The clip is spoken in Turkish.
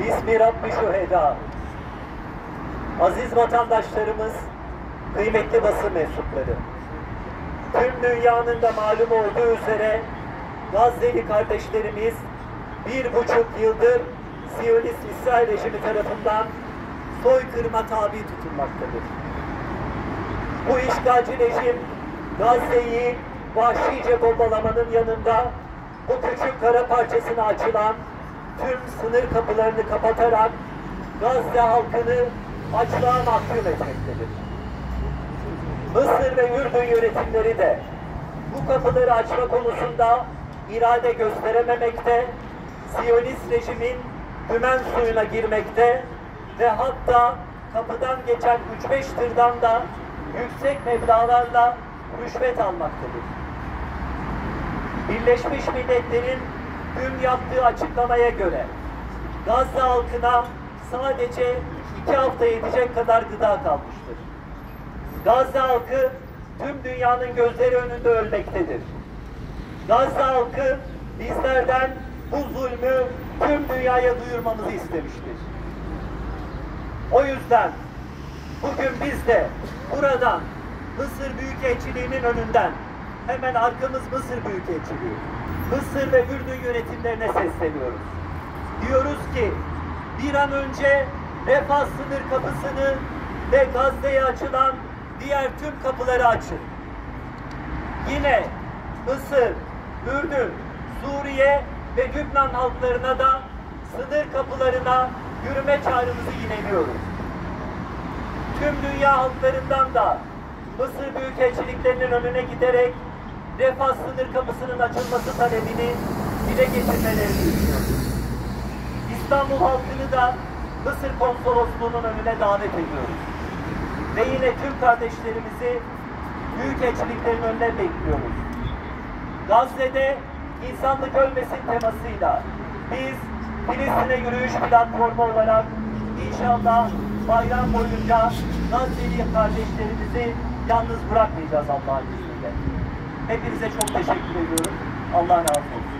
Bismi Rabbi Şüheda. Aziz vatandaşlarımız, kıymetli basın mensupları, tüm dünyanın da malum olduğu üzere Gazze'li kardeşlerimiz 1,5 yıldır Siyonist İsrail rejimi tarafından soykırıma tabi tutulmaktadır. Bu işgalci rejim Gazze'yi vahşice bombalamanın yanında bu küçük kara parçasına açılan tüm sınır kapılarını kapatarak Gazze halkını açlığa mahkum etmektedir. Mısır ve Ürdün yönetimleri de bu kapıları açma konusunda irade gösterememekte, Siyonist rejimin dümen suyuna girmekte ve hatta kapıdan geçen 3-5 tırdan da yüksek meblağlarla rüşvet almaktadır. Birleşmiş Milletler'in dün yaptığı açıklamaya göre Gazze halkına sadece 2 hafta yetecek kadar gıda kalmıştır. Gazze halkı tüm dünyanın gözleri önünde ölmektedir. Gazze halkı bizlerden bu zulmü tüm dünyaya duyurmamızı istemiştir. O yüzden bugün biz de buradan Mısır Büyükelçiliği'nin önünden, hemen arkamız Mısır Büyükelçiliği, Mısır ve Ürdün yönetimlerine sesleniyoruz. Diyoruz ki bir an önce Refah sınır kapısını ve Gazze'ye açılan diğer tüm kapıları açın. Yine Mısır, Ürdün, Suriye ve Lübnan halklarına da sınır kapılarına yürüme çağrımızı yineliyoruz. Tüm dünya halklarından da Mısır Büyükelçiliklerinin önüne giderek Refah sınır kapısının açılması talebini dile getirmelerini istiyoruz. İstanbul halkını da Mısır konsolosluğunun önüne davet ediyoruz. Ve yine tüm kardeşlerimizi büyükelçiliklerin önüne bekliyoruz. Gazze'de insanlık ölmesin temasıyla biz Filistin'e yürüyüş platformu olarak inşallah bayram boyunca Gazze'li kardeşlerimizi yalnız bırakmayacağız Allah'ın izniyle. Hepinize çok teşekkür ediyorum. Allah razı olsun.